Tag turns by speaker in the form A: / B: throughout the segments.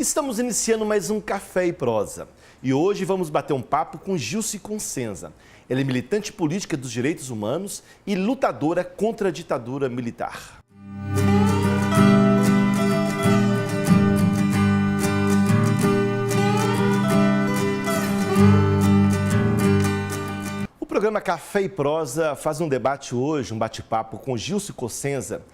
A: Estamos iniciando mais um Café e Prosa. E hoje vamos bater um papo com Gilce Consenza. Ela é militante política dos direitos humanos e lutadora contra a ditadura militar. O programa Café e Prosa faz um debate hoje, um bate-papo com Gilce Consenza,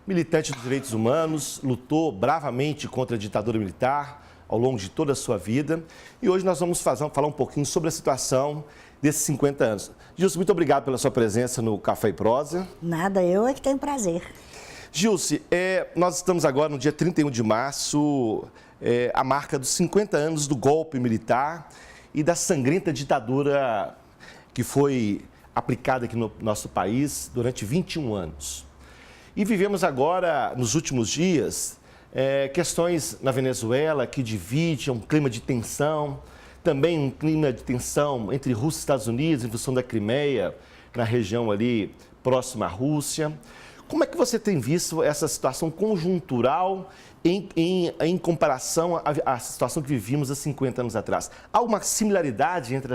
A: militante dos direitos humanos, lutou bravamente contra a ditadura militar ao longo de toda a sua vida. E hoje nós vamos falar um pouquinho sobre a situação desses 50 anos. Gilce, muito obrigado pela sua presença no Café e Prosa.
B: Nada, eu é que tenho prazer.
A: Gilce, nós estamos agora no dia 31 de março, a marca dos 50 anos do golpe militar e da sangrenta ditadura que foi aplicada aqui no nosso país durante 21 anos. E vivemos agora, nos últimos dias, questões na Venezuela que dividem, um clima de tensão, também um clima de tensão entre Rússia e Estados Unidos, em função da Crimeia, na região ali próxima à Rússia. Como é que você tem visto essa situação conjuntural em comparação à situação que vivíamos há 50 anos atrás? Há uma similaridade entre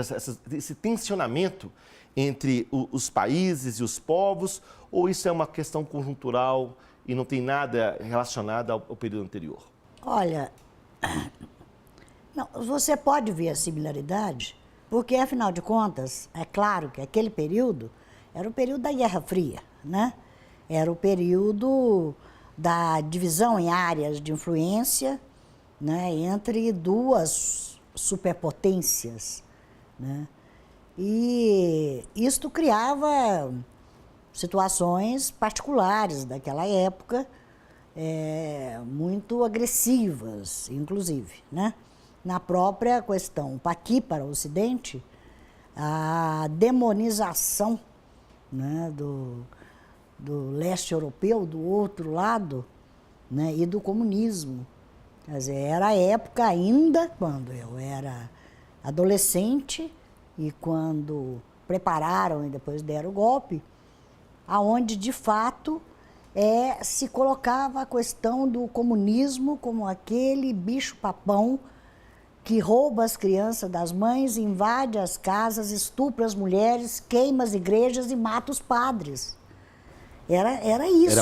A: esse tensionamento entre os países e os povos, ou isso é uma questão conjuntural e não tem nada relacionado ao período anterior?
B: Olha, não, você pode ver a similaridade, porque, afinal de contas, é claro que aquele período era o período da Guerra Fria, né? Era o período da divisão em áreas de influência, né, entre duas superpotências, né? E isto criava situações particulares daquela época, muito agressivas, inclusive, né? Na própria questão, aqui para o Ocidente, a demonização, né, do leste europeu, do outro lado, né, e do comunismo. Quer dizer, era a época ainda, quando eu era adolescente, e quando prepararam e depois deram o golpe, aonde de fato se colocava a questão do comunismo como aquele bicho-papão que rouba as crianças das mães, invade as casas, estupra as mulheres, queima as igrejas e mata os padres. Era isso.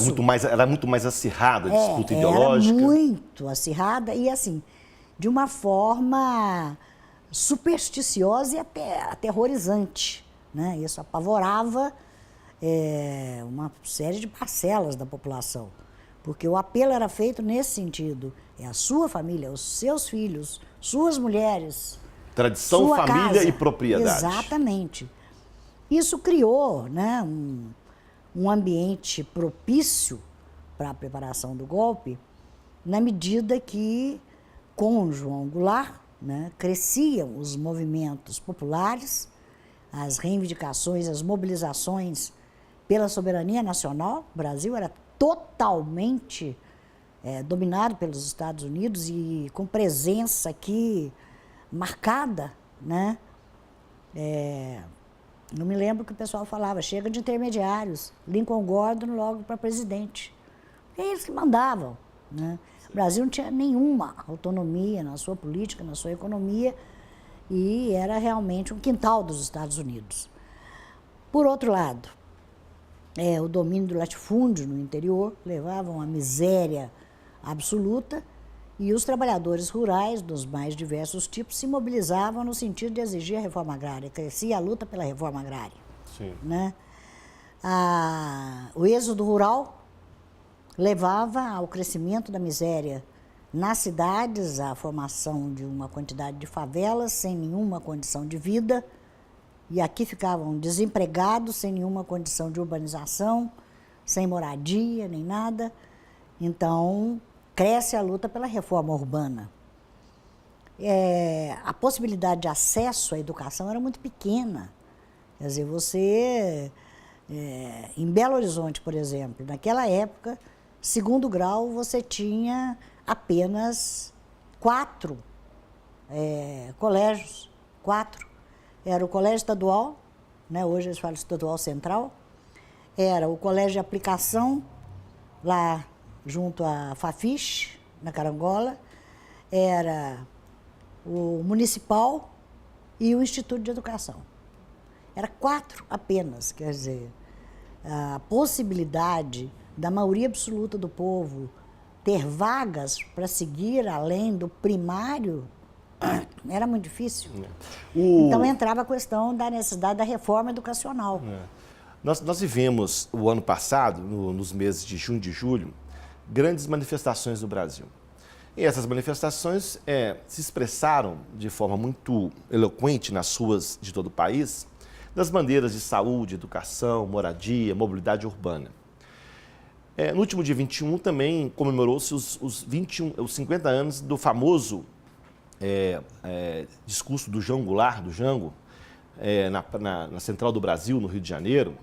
A: Era muito mais acirrada a disputa ideológica?
B: Era muito acirrada e, assim, de uma forma supersticiosa e até aterrorizante, né? Isso apavorava uma série de parcelas da população, porque o apelo era feito nesse sentido: é a sua família, os seus filhos, suas mulheres,
A: tradição,
B: sua
A: família
B: casa.
A: E propriedade.
B: Exatamente. Isso criou, né, um ambiente propício para a preparação do golpe, na medida que, com João Goulart, né, cresciam os movimentos populares, as reivindicações, as mobilizações pela soberania nacional. O Brasil era totalmente dominado pelos Estados Unidos e com presença aqui marcada, né? Não me lembro que o pessoal falava, chega de intermediários, Lincoln Gordon logo para presidente. E é eles que mandavam, né? O Brasil não tinha nenhuma autonomia na sua política, na sua economia, e era realmente um quintal dos Estados Unidos. Por outro lado, o domínio do latifúndio no interior levava a uma miséria absoluta, e os trabalhadores rurais, dos mais diversos tipos, se mobilizavam no sentido de exigir a reforma agrária. Crescia a luta pela reforma agrária.
A: Sim.
B: Né? O êxodo rural levava ao crescimento da miséria nas cidades, à formação de uma quantidade de favelas sem nenhuma condição de vida, e aqui ficavam desempregados sem nenhuma condição de urbanização, sem moradia nem nada. Então, cresce a luta pela reforma urbana. A possibilidade de acesso à educação era muito pequena. Quer dizer, você, em Belo Horizonte, por exemplo, naquela época, segundo grau, você tinha apenas 4 colégios. 4. Era o colégio estadual, né? Hoje eles falam estadual central. Era o colégio de aplicação, lá junto à Fafiche, na Carangola. era o municipal e o Instituto de Educação. Era 4 apenas, quer dizer, a possibilidade da maioria absoluta do povo ter vagas para seguir além do primário era muito difícil. Então entrava a questão da necessidade da reforma educacional.
A: Nós vivemos o ano passado, nos meses de junho e de julho, grandes manifestações no Brasil. E essas manifestações se expressaram de forma muito eloquente nas ruas de todo o país, das bandeiras de saúde, educação, moradia, mobilidade urbana. No último dia 21 também comemorou-se os 50 anos do famoso discurso do João Goulart, do Jango, na Central do Brasil, no Rio de Janeiro,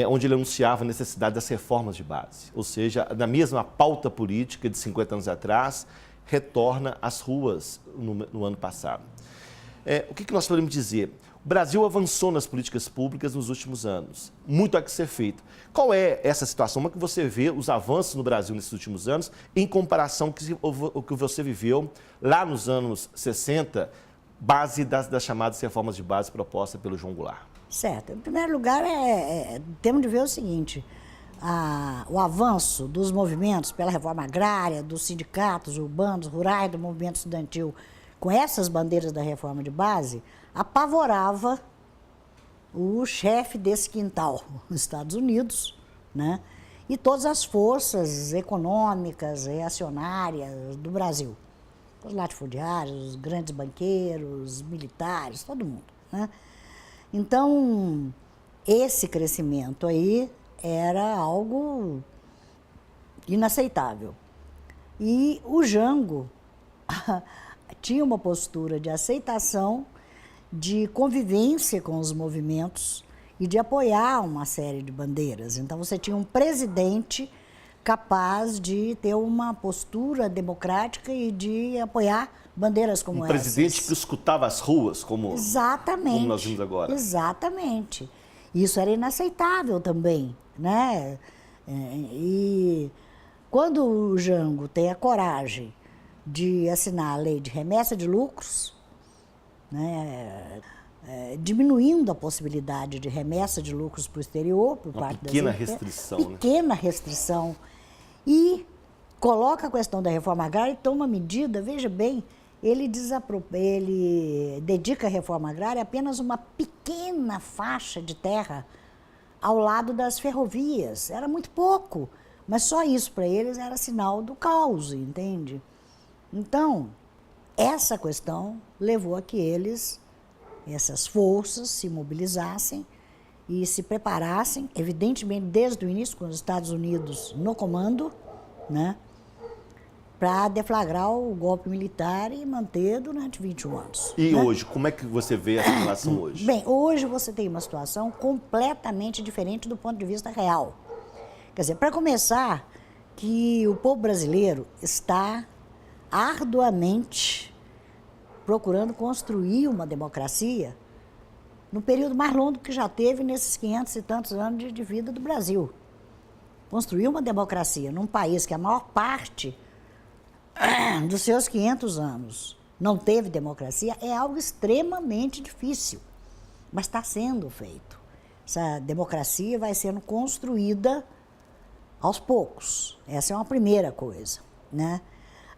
A: onde ele anunciava a necessidade das reformas de base. Ou seja, da mesma pauta política de 50 anos atrás, retorna às ruas no ano passado. O que nós podemos dizer? O Brasil avançou nas políticas públicas nos últimos anos. Muito há que ser feito. Qual é essa situação? Como é que você vê os avanços no Brasil nesses últimos anos em comparação com o que você viveu lá nos anos 60, base das chamadas reformas de base propostas pelo João Goulart?
B: Certo. Em primeiro lugar, temos de ver o seguinte, o avanço dos movimentos pela reforma agrária, dos sindicatos urbanos, rurais, do movimento estudantil, com essas bandeiras da reforma de base, apavorava o chefe desse quintal, os Estados Unidos, né? E todas as forças econômicas, reacionárias do Brasil. Os latifundiários, os grandes banqueiros, militares, todo mundo, né? Então, esse crescimento aí era algo inaceitável. E o Jango tinha uma postura de aceitação, de convivência com os movimentos e de apoiar uma série de bandeiras. Então, você tinha um presidente capaz de ter uma postura democrática e de apoiar bandeiras como essas. Um
A: presidente que escutava as ruas, como nós vimos agora.
B: Exatamente. Isso era inaceitável também, né? E quando o Jango tem a coragem de assinar a lei de remessa de lucros, né, diminuindo a possibilidade de remessa de lucros para o exterior por parte das empresas. Pequena restrição. E coloca a questão da reforma agrária e toma medida, veja bem, ele dedica a reforma agrária apenas uma pequena faixa de terra ao lado das ferrovias. Era muito pouco, mas só isso para eles era sinal do caos, entende? Então, essa questão levou a que essas forças se mobilizassem e se preparassem, evidentemente desde o início, com os Estados Unidos no comando, né, para deflagrar o golpe militar e manter durante 21 anos.
A: E
B: né?
A: Hoje, como é que você vê a situação hoje?
B: Bem, hoje você tem uma situação completamente diferente do ponto de vista real. Quer dizer, para começar, que o povo brasileiro está arduamente procurando construir uma democracia no período mais longo que já teve nesses 500 e tantos anos de vida do Brasil. Construir uma democracia num país que a maior parte dos seus 500 anos não teve democracia é algo extremamente difícil, mas está sendo feito. Essa democracia vai sendo construída aos poucos. Essa é uma primeira coisa, né?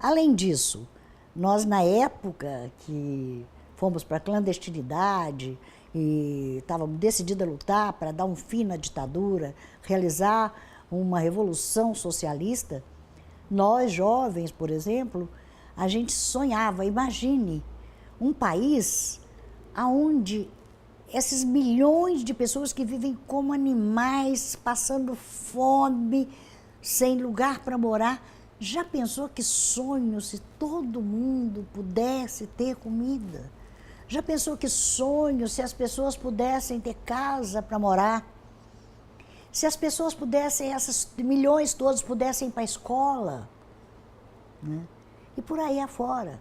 B: Além disso, nós na época que fomos para a clandestinidade e estávamos decididos a lutar para dar um fim na ditadura, realizar uma revolução socialista, nós jovens, por exemplo, a gente sonhava, imagine, um país onde esses milhões de pessoas que vivem como animais, passando fome, sem lugar para morar. Já pensou que sonho se todo mundo pudesse ter comida? Já pensou que sonho se as pessoas pudessem ter casa para morar? Se as pessoas pudessem, essas milhões todos pudessem ir para a escola, né? E por aí afora.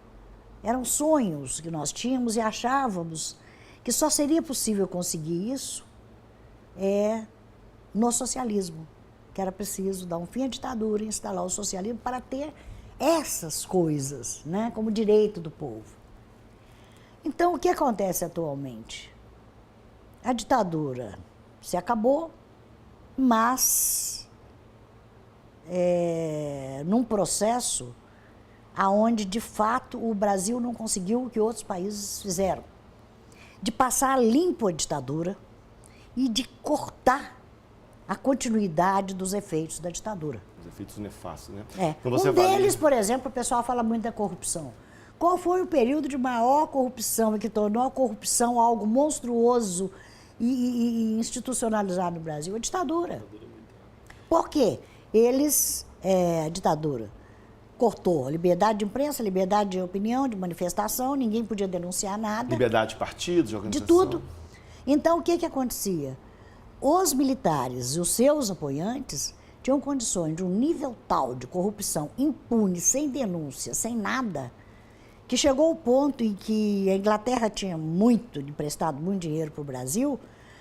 B: Eram sonhos que nós tínhamos e achávamos que só seria possível conseguir isso no socialismo, que era preciso dar um fim à ditadura e instalar o socialismo para ter essas coisas, né, como direito do povo. Então, o que acontece atualmente? A ditadura se acabou, mas num processo aonde, de fato, o Brasil não conseguiu o que outros países fizeram, de passar limpo a ditadura e de cortar a continuidade dos efeitos da ditadura.
A: Os efeitos nefastos, né?
B: Então um deles, por exemplo, o pessoal fala muito da corrupção. Qual foi o período de maior corrupção e que tornou a corrupção algo monstruoso e institucionalizado no Brasil? A ditadura. Por quê? A ditadura cortou a liberdade de imprensa, liberdade de opinião, de manifestação, ninguém podia denunciar nada.
A: Liberdade de partidos, de organização.
B: De tudo. Então, o que acontecia? Os militares e os seus apoiantes tinham condições de um nível tal de corrupção impune, sem denúncia, sem nada, que chegou ao ponto em que a Inglaterra tinha emprestado muito dinheiro para o Brasil,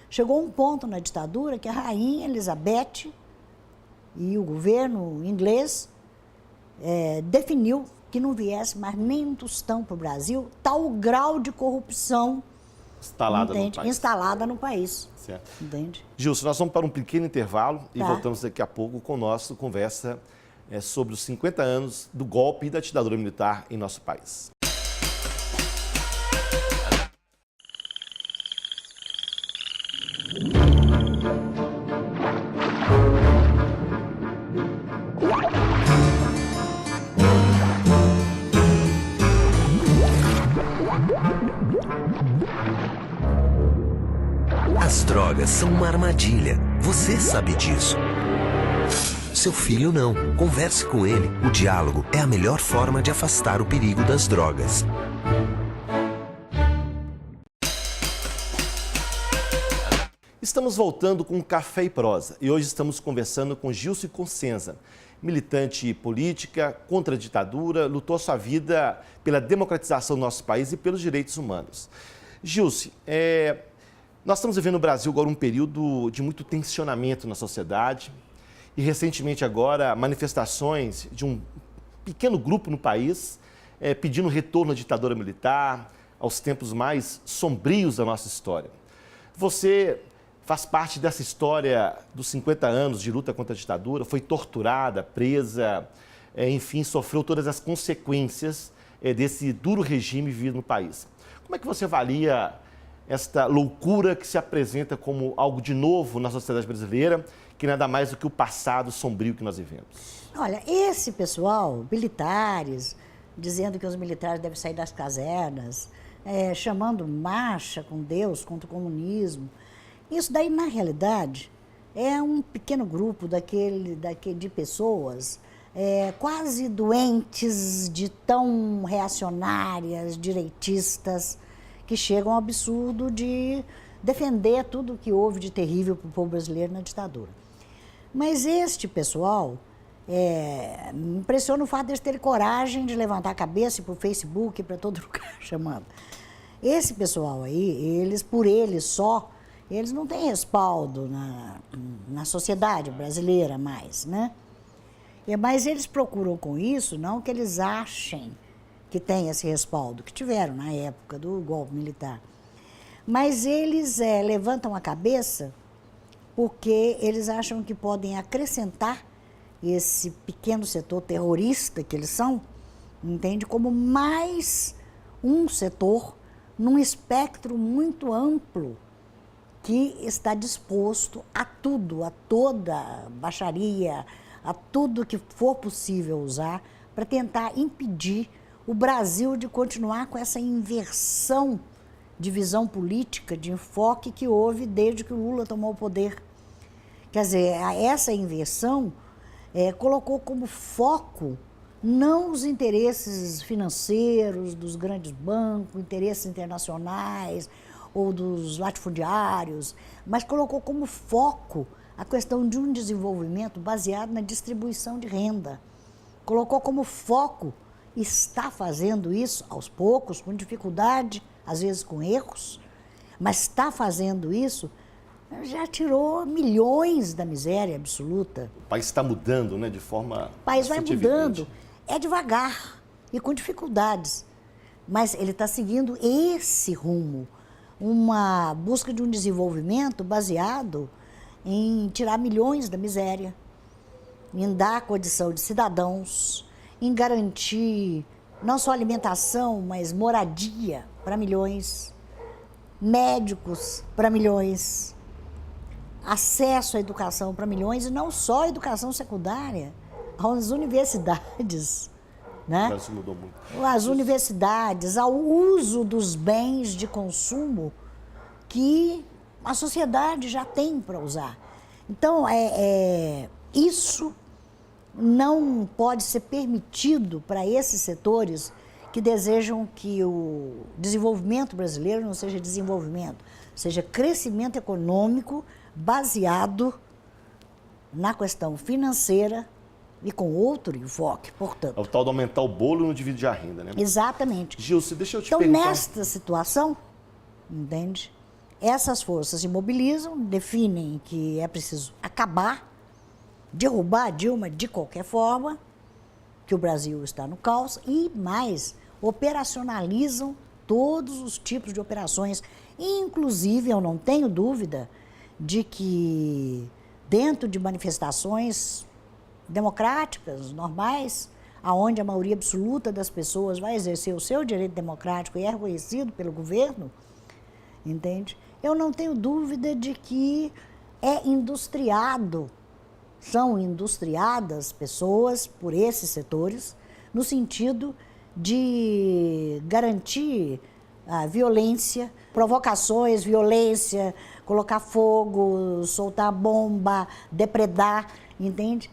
B: chegou um ponto na ditadura que a rainha Elizabeth e o governo inglês definiu que não viesse mais nem um tostão para o Brasil, tal grau de corrupção instalada no país.
A: Certo.
B: Entende?
A: Gilson, nós vamos para um pequeno intervalo e voltamos daqui a pouco com o nosso conversa sobre os 50 anos do golpe e da ditadura militar em nosso país.
C: As drogas são uma armadilha. Você sabe disso. Seu filho não. Converse com ele. O diálogo é a melhor forma de afastar o perigo das drogas.
A: Estamos voltando com Café e Prosa e hoje estamos conversando com Gilson Consenza, militante política, contra a ditadura, lutou sua vida pela democratização do nosso país e pelos direitos humanos. Gilson, nós estamos vivendo no Brasil agora um período de muito tensionamento na sociedade e recentemente agora manifestações de um pequeno grupo no país pedindo retorno à ditadura militar, aos tempos mais sombrios da nossa história. Você faz parte dessa história dos 50 anos de luta contra a ditadura, foi torturada, presa, enfim, sofreu todas as consequências desse duro regime vivido no país. Como é que você avalia esta loucura que se apresenta como algo de novo na sociedade brasileira, que nada mais do que o passado sombrio que nós vivemos?
B: Olha, esse pessoal, militares, dizendo que os militares devem sair das casernas, chamando marcha com Deus contra o comunismo, isso daí, na realidade, é um pequeno grupo de pessoas quase doentes, de tão reacionárias, direitistas, que chegam ao absurdo de defender tudo o que houve de terrível para o povo brasileiro na ditadura. Mas este pessoal, me impressiona o fato de eles terem coragem de levantar a cabeça para o Facebook, para todo lugar, chamando. Esse pessoal aí, por eles só, eles não têm respaldo na sociedade brasileira mais, né? Mas eles procuram com isso, não que eles achem que tem esse respaldo, que tiveram na época do golpe militar. Mas eles levantam a cabeça porque eles acham que podem acrescentar esse pequeno setor terrorista que eles são, entende? Como mais um setor num espectro muito amplo que está disposto a tudo, a toda baixaria, a tudo que for possível usar para tentar impedir o Brasil de continuar com essa inversão de visão política, de enfoque que houve desde que o Lula tomou o poder. Quer dizer, essa inversão colocou como foco não os interesses financeiros dos grandes bancos, interesses internacionais ou dos latifundiários, mas colocou como foco a questão de um desenvolvimento baseado na distribuição de renda. Colocou como foco, está fazendo isso aos poucos, com dificuldade, às vezes com erros, mas está fazendo isso, já tirou milhões da miséria absoluta.
A: O país está mudando, né, de forma...
B: O país vai mudando.
A: Evidente.
B: é devagar e com dificuldades, mas ele está seguindo esse rumo, uma busca de um desenvolvimento baseado em tirar milhões da miséria, em dar condição de cidadãos, em garantir não só alimentação, mas moradia para milhões, médicos para milhões, acesso à educação para milhões, e não só a educação secundária, as universidades, né?
A: O Brasil mudou muito.
B: As universidades, ao uso dos bens de consumo que a sociedade já tem para usar. Então, isso não pode ser permitido para esses setores que desejam que o desenvolvimento brasileiro não seja desenvolvimento, seja crescimento econômico baseado na questão financeira e com outro enfoque, portanto.
A: É o tal de aumentar o bolo e não dividir a renda, né?
B: Exatamente.
A: Gilce, deixa eu te
B: Então,
A: perguntar...
B: nesta situação, entende? Essas forças se mobilizam, definem que é preciso acabar, derrubar a Dilma de qualquer forma, que o Brasil está no caos, e mais, operacionalizam todos os tipos de operações. Inclusive, eu não tenho dúvida de que dentro de manifestações democráticas, normais, aonde a maioria absoluta das pessoas vai exercer o seu direito democrático e é reconhecido pelo governo, entende? Eu não tenho dúvida de que são industriadas pessoas por esses setores, no sentido de garantir a violência, provocações, violência, colocar fogo, soltar bomba, depredar, entende?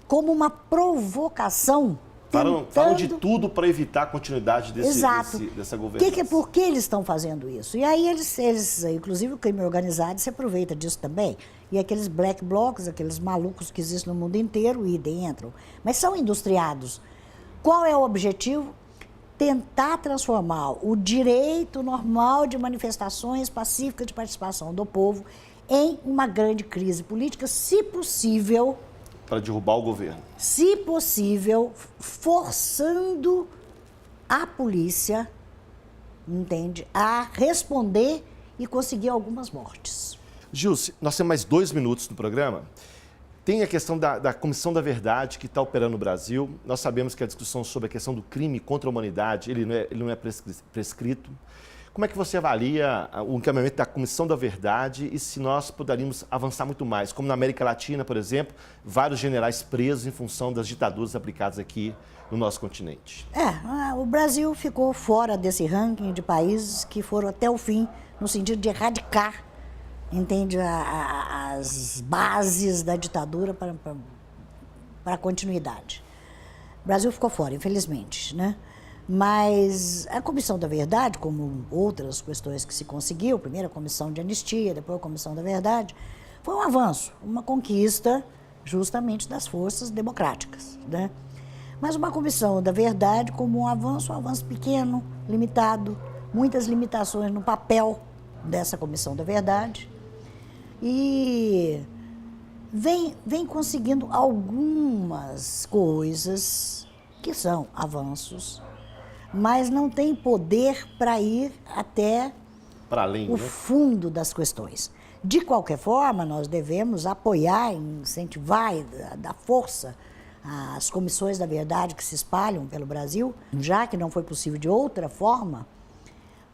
B: Como uma provocação.
A: Falam de tudo para evitar a continuidade dessa governança.
B: Por que eles estão fazendo isso? E aí eles, inclusive o crime organizado, se aproveita disso também. E aqueles black blocs, aqueles malucos que existem no mundo inteiro, idem, entram. Mas são industriados. Qual é o objetivo? Tentar transformar o direito normal de manifestações pacíficas de participação do povo em uma grande crise política, se possível...
A: Para derrubar o governo.
B: Se possível, forçando a polícia, entende, a responder e conseguir algumas mortes.
A: Gilce, nós temos mais 2 minutos no programa. Tem a questão da Comissão da Verdade que está operando no Brasil. Nós sabemos que a discussão sobre a questão do crime contra a humanidade, ele não é prescrito. Como é que você avalia o encaminhamento da Comissão da Verdade e se nós poderíamos avançar muito mais? Como na América Latina, por exemplo, vários generais presos em função das ditaduras aplicadas aqui no nosso continente.
B: O Brasil ficou fora desse ranking de países que foram até o fim, no sentido de erradicar, entende, as bases da ditadura para a continuidade. O Brasil ficou fora, infelizmente, né? Mas a Comissão da Verdade, como outras questões que se conseguiu, primeiro a Comissão de Anistia, depois a Comissão da Verdade, foi um avanço, uma conquista justamente das forças democráticas, né? Mas uma Comissão da Verdade como um avanço pequeno, limitado, muitas limitações no papel dessa Comissão da Verdade, e vem conseguindo algumas coisas que são avanços, mas não tem poder para ir até o fundo das questões. De qualquer forma, nós devemos apoiar, incentivar, dar força às comissões da verdade que se espalham pelo Brasil, já que não foi possível de outra forma,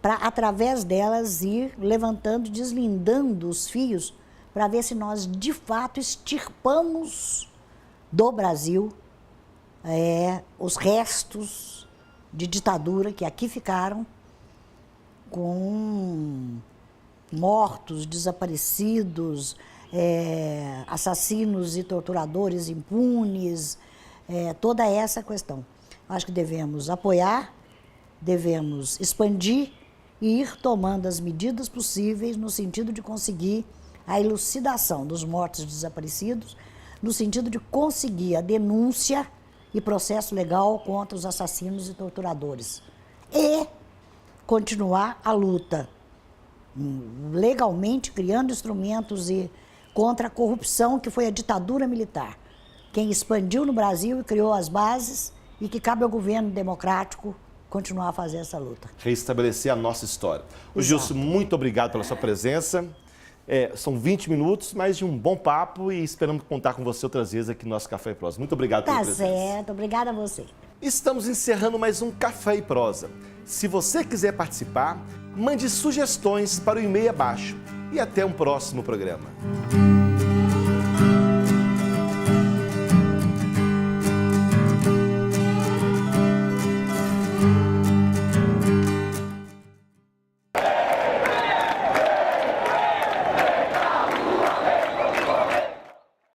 B: para, através delas, ir levantando, deslindando os fios, para ver se nós, de fato, extirpamos do Brasil os restos de ditadura que aqui ficaram, com mortos, desaparecidos, assassinos e torturadores impunes, toda essa questão. Acho que devemos apoiar, devemos expandir e ir tomando as medidas possíveis no sentido de conseguir a elucidação dos mortos e desaparecidos, no sentido de conseguir a denúncia e processo legal contra os assassinos e torturadores. E continuar a luta legalmente, criando instrumentos contra a corrupção, que foi a ditadura militar. Quem expandiu no Brasil e criou as bases e que cabe ao governo democrático continuar a fazer essa luta.
A: Reestabelecer a nossa história. O
B: Exato.
A: Gilson, muito obrigado pela sua presença. São 20 minutos, mas de um bom papo e esperamos contar com você outras vezes aqui no nosso Café e Prosa. Muito obrigado pela presença.
B: Tá certo, obrigada a você.
A: Estamos encerrando mais um Café e Prosa. Se você quiser participar, mande sugestões para o e-mail abaixo. E até um próximo programa.